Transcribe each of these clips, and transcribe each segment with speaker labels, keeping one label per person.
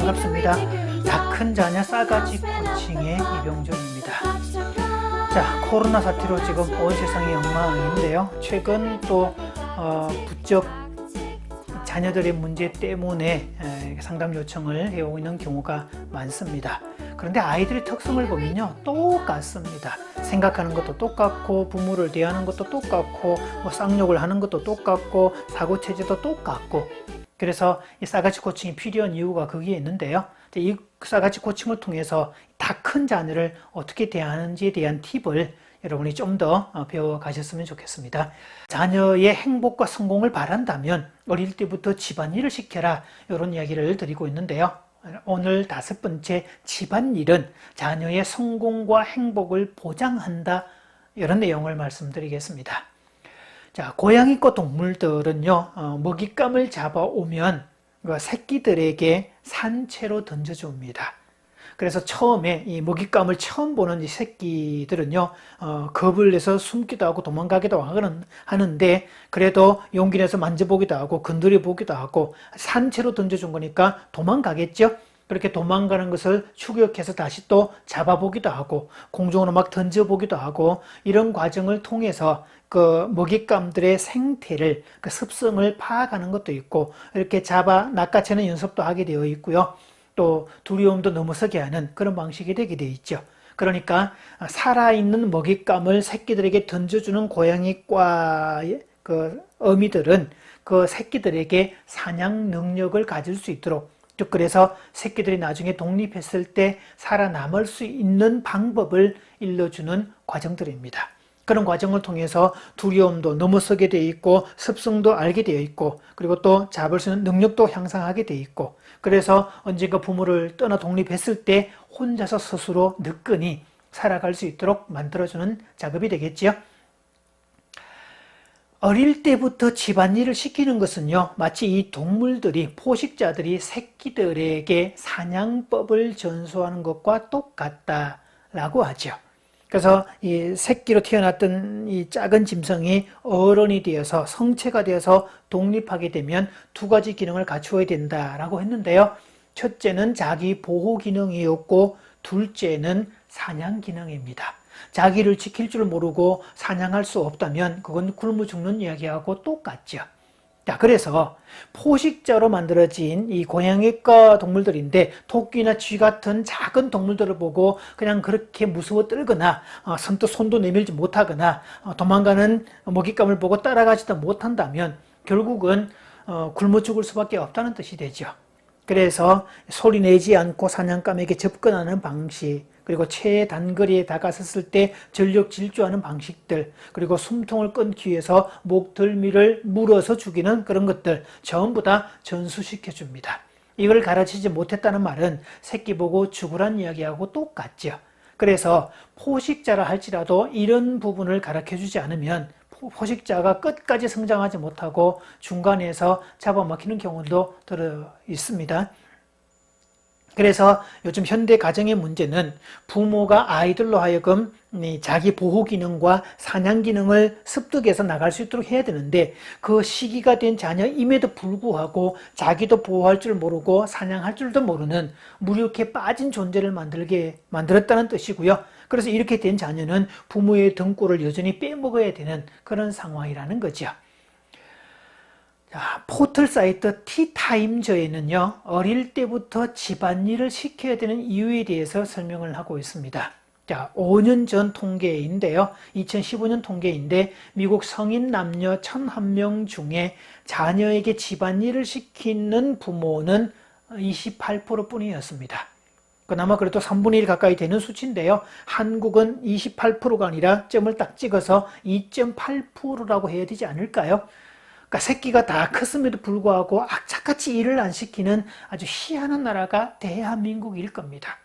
Speaker 1: 반갑습니다. 다 큰 자녀 싸가지 코칭의 이병준입니다. 자, 코로나 사태로 지금 온 세상이 엉망인데요. 최근 또 부쩍 자녀들의 문제 때문에 상담 요청을 해오고 있는 경우가 많습니다. 그런데 아이들의 특성을 보면요, 똑같습니다. 생각하는 것도 똑같고, 부모를 대하는 것도 똑같고, 쌍욕을 하는 것도 똑같고, 사고체제도 똑같고. 그래서 이 싸가지 코칭이 필요한 이유가 거기에 있는데요. 이 싸가지 코칭을 통해서 다 큰 자녀를 어떻게 대하는지에 대한 팁을 여러분이 좀 더 배워가셨으면 좋겠습니다. 자녀의 행복과 성공을 바란다면 어릴 때부터 집안일을 시켜라, 이런 이야기를 드리고 있는데요. 오늘 5번째, 집안일은 자녀의 성공과 행복을 보장한다, 이런 내용을 말씀드리겠습니다. 자, 고양이과 동물들은요, 먹잇감을 잡아오면 그 새끼들에게 산채로 던져줍니다. 그래서 처음에 이 먹잇감을 처음 보는 이 새끼들은요, 겁을 내서 숨기도 하고 도망가기도 하는데, 그래도 용기 내서 만져보기도 하고 건드려 보기도 하고 산채로 던져준 거니까 도망가겠죠. 그렇게 도망가는 것을 추격해서 다시 또 잡아보기도 하고 공중으로 막 던져보기도 하고, 이런 과정을 통해서 그 먹잇감들의 생태를, 그 습성을 파악하는 것도 있고, 이렇게 잡아 낚아채는 연습도 하게 되어 있고요. 또 두려움도 넘어서게 하는 그런 방식이 되게 되어 있죠. 그러니까 살아있는 먹잇감을 새끼들에게 던져주는 고양이과의 그 어미들은 그 새끼들에게 사냥 능력을 가질 수 있도록, 즉 그래서 새끼들이 나중에 독립했을 때 살아남을 수 있는 방법을 일러주는 과정들입니다. 그런 과정을 통해서 두려움도 넘어서게 되어 있고, 습성도 알게 되어 있고, 그리고 또 잡을 수 있는 능력도 향상하게 되어 있고, 그래서 언젠가 부모를 떠나 독립했을 때 혼자서 스스로 느긋이 살아갈 수 있도록 만들어주는 작업이 되겠지요. 어릴 때부터 집안일을 시키는 것은요, 마치 이 동물들이, 포식자들이 새끼들에게 사냥법을 전수하는 것과 똑같다라고 하죠. 그래서 이 새끼로 태어났던 이 작은 짐승이 어른이 되어서 성체가 되어서 독립하게 되면 2가지 기능을 갖추어야 된다라고 했는데요. 첫째는 자기 보호 기능이었고, 둘째는 사냥 기능입니다. 자기를 지킬 줄 모르고 사냥할 수 없다면 그건 굶어 죽는 이야기하고 똑같죠. 자, 그래서 포식자로 만들어진 이 고양이과 동물들인데, 토끼나 쥐 같은 작은 동물들을 보고 그냥 그렇게 무서워 떨거나 선뜻 손도 내밀지 못하거나 도망가는 먹잇감을 보고 따라가지도 못한다면 결국은 굶어 죽을 수밖에 없다는 뜻이 되죠. 그래서 소리 내지 않고 사냥감에게 접근하는 방식, 그리고 최단거리에 다가섰을 때 전력 질주하는 방식들, 그리고 숨통을 끊기 위해서 목덜미를 물어서 죽이는 그런 것들 전부 다 전수시켜 줍니다. 이걸 가르치지 못했다는 말은 새끼 보고 죽으란 이야기하고 똑같죠. 그래서 포식자라 할지라도 이런 부분을 가르쳐 주지 않으면 포식자가 끝까지 성장하지 못하고 중간에서 잡아먹히는 경우도 들어 있습니다. 그래서 요즘 현대 가정의 문제는 부모가 아이들로 하여금 자기 보호 기능과 사냥 기능을 습득해서 나갈 수 있도록 해야 되는데, 그 시기가 된 자녀임에도 불구하고 자기도 보호할 줄 모르고 사냥할 줄도 모르는 무력에 빠진 존재를 만들었다는 뜻이고요. 그래서 이렇게 된 자녀는 부모의 등골을 여전히 빼먹어야 되는 그런 상황이라는 거죠. 자, 포털 사이트 티타임저에는요, 어릴 때부터 집안일을 시켜야 되는 이유에 대해서 설명을 하고 있습니다. 자, 5년 전 통계인데요. 2015년 통계인데, 미국 성인 남녀 1,001명 중에 자녀에게 집안일을 시키는 부모는 28% 뿐이었습니다. 그나마 그래도 3분의 1 가까이 되는 수치인데요. 한국은 28%가 아니라 점을 딱 찍어서 2.8%라고 해야 되지 않을까요? 그러니까 새끼가 다 컸음에도 불구하고 악착같이 일을 안 시키는 아주 희한한 나라가 대한민국일 겁니다.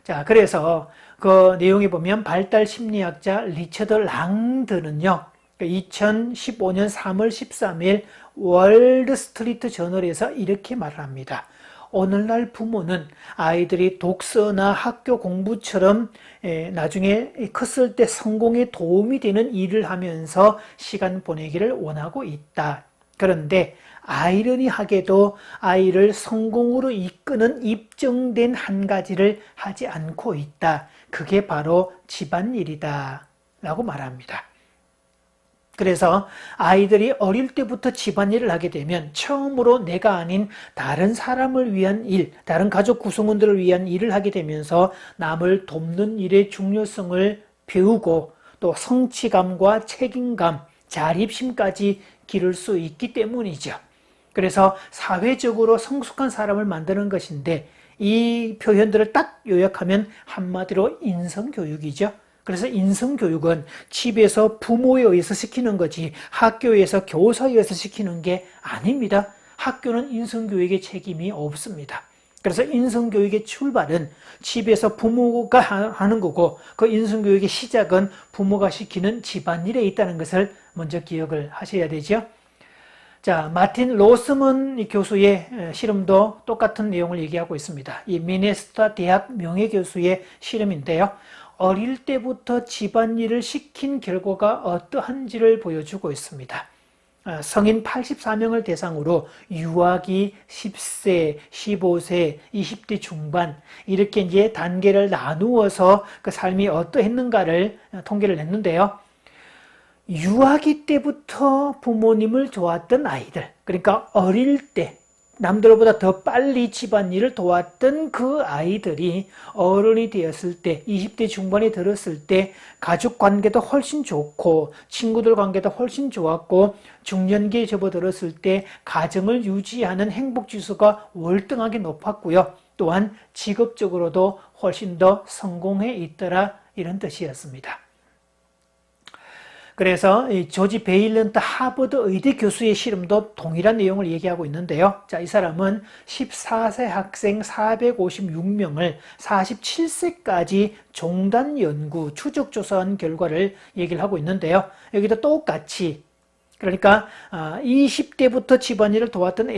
Speaker 1: 자, 그래서 그 내용에 보면 발달 심리학자 리처드 랑드는요, 2015년 3월 13일 월드 스트리트 저널에서 이렇게 말을 합니다. 오늘날 부모는 아이들이 독서나 학교 공부처럼 나중에 컸을 때 성공에 도움이 되는 일을 하면서 시간 보내기를 원하고 있다. 그런데 아이러니하게도 아이를 성공으로 이끄는 입증된 한 가지를 하지 않고 있다. 그게 바로 집안일이다 라고 말합니다. 그래서 아이들이 어릴 때부터 집안일을 하게 되면 처음으로 내가 아닌 다른 사람을 위한 일, 다른 가족 구성원들을 위한 일을 하게 되면서 남을 돕는 일의 중요성을 배우고 또 성취감과 책임감, 자립심까지 기를 수 있기 때문이죠. 그래서 사회적으로 성숙한 사람을 만드는 것인데 이 표현들을 딱 요약하면 한마디로 인성교육이죠. 그래서 인성교육은 집에서 부모에 의해서 시키는 거지 학교에서 교사에 의해서 시키는 게 아닙니다. 학교는 인성교육에 책임이 없습니다. 그래서 인성교육의 출발은 집에서 부모가 하는 거고 그 인성교육의 시작은 부모가 시키는 집안일에 있다는 것을 먼저 기억을 하셔야 되죠. 자, 마틴 로스먼 교수의 실험도 똑같은 내용을 얘기하고 있습니다. 이 미네소타 대학 명예교수의 실험인데요. 어릴 때부터 집안일을 시킨 결과가 어떠한지를 보여주고 있습니다. 성인 84명을 대상으로 유아기 10세, 15세, 20대 중반 이렇게 이제 단계를 나누어서 그 삶이 어떠했는가를 통계를 냈는데요. 유아기 때부터 부모님을 도왔던 아이들, 그러니까 어릴 때 남들보다 더 빨리 집안일을 도왔던 그 아이들이 어른이 되었을 때 20대 중반에 들었을 때 가족 관계도 훨씬 좋고 친구들 관계도 훨씬 좋았고 중년기에 접어들었을 때 가정을 유지하는 행복지수가 월등하게 높았고요. 또한 직업적으로도 훨씬 더 성공해 있더라 이런 뜻이었습니다. 그래서 조지 베일런트 하버드 의대 교수의 실험도 동일한 내용을 얘기하고 있는데요. 자, 이 사람은 14세 학생 456명을 47세까지 종단 연구, 추적 조사한 결과를 얘기를 하고 있는데요. 여기도 똑같이 그러니까 20대부터 집안일을 도왔던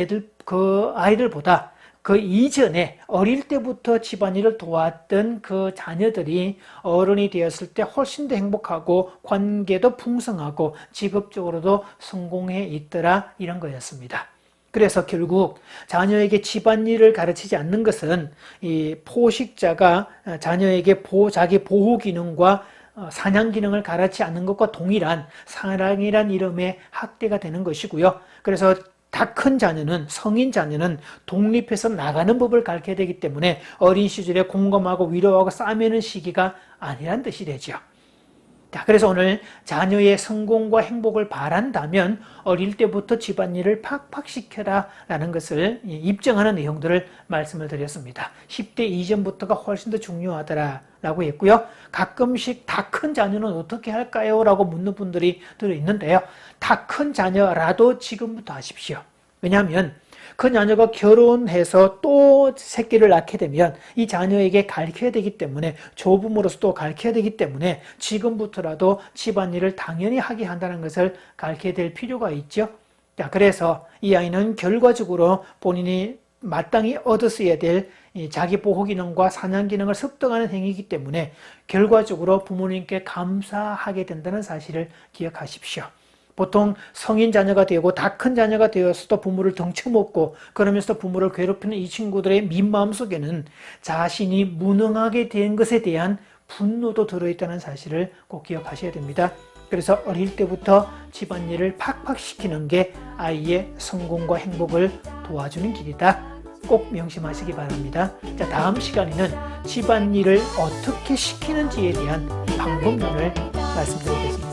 Speaker 1: 그 아이들보다 그 이전에 어릴 때부터 집안일을 도왔던 그 자녀들이 어른이 되었을 때 훨씬 더 행복하고 관계도 풍성하고 직업적으로도 성공해 있더라 이런 거였습니다. 그래서 결국 자녀에게 집안일을 가르치지 않는 것은 이 포식자가 자녀에게 자기 보호 기능과 사냥 기능을 가르치지 않는 것과 동일한 사랑이란 이름의 학대가 되는 것이고요. 그래서 다 큰 자녀는 성인 자녀는 독립해서 나가는 법을 가르쳐야 되기 때문에 어린 시절에 공감하고 위로하고 싸매는 시기가 아니란 뜻이 되죠. 자, 그래서 오늘 자녀의 성공과 행복을 바란다면 어릴 때부터 집안일을 팍팍 시켜라 라는 것을 입증하는 내용들을 말씀을 드렸습니다. 10대 이전부터가 훨씬 더 중요하더라 라고 했고요. 가끔씩 다 큰 자녀는 어떻게 할까요? 라고 묻는 분들이 들어있는데요. 다 큰 자녀라도 지금부터 하십시오. 왜냐하면 그 자녀가 결혼해서 또 새끼를 낳게 되면 이 자녀에게 가르쳐야 되기 때문에 조부모로서 또 가르쳐야 되기 때문에 지금부터라도 집안일을 당연히 하게 한다는 것을 가르쳐야 될 필요가 있죠. 자, 그래서 이 아이는 결과적으로 본인이 마땅히 얻었어야 될 자기 보호 기능과 사냥 기능을 습득하는 행위이기 때문에 결과적으로 부모님께 감사하게 된다는 사실을 기억하십시오. 보통 성인 자녀가 되고 다 큰 자녀가 되어서도 부모를 덩쳐먹고 그러면서 부모를 괴롭히는 이 친구들의 민마음 속에는 자신이 무능하게 된 것에 대한 분노도 들어있다는 사실을 꼭 기억하셔야 됩니다. 그래서 어릴 때부터 집안일을 팍팍 시키는 게 아이의 성공과 행복을 도와주는 길이다. 꼭 명심하시기 바랍니다. 자, 다음 시간에는 집안일을 어떻게 시키는지에 대한 방법론을 말씀드리겠습니다.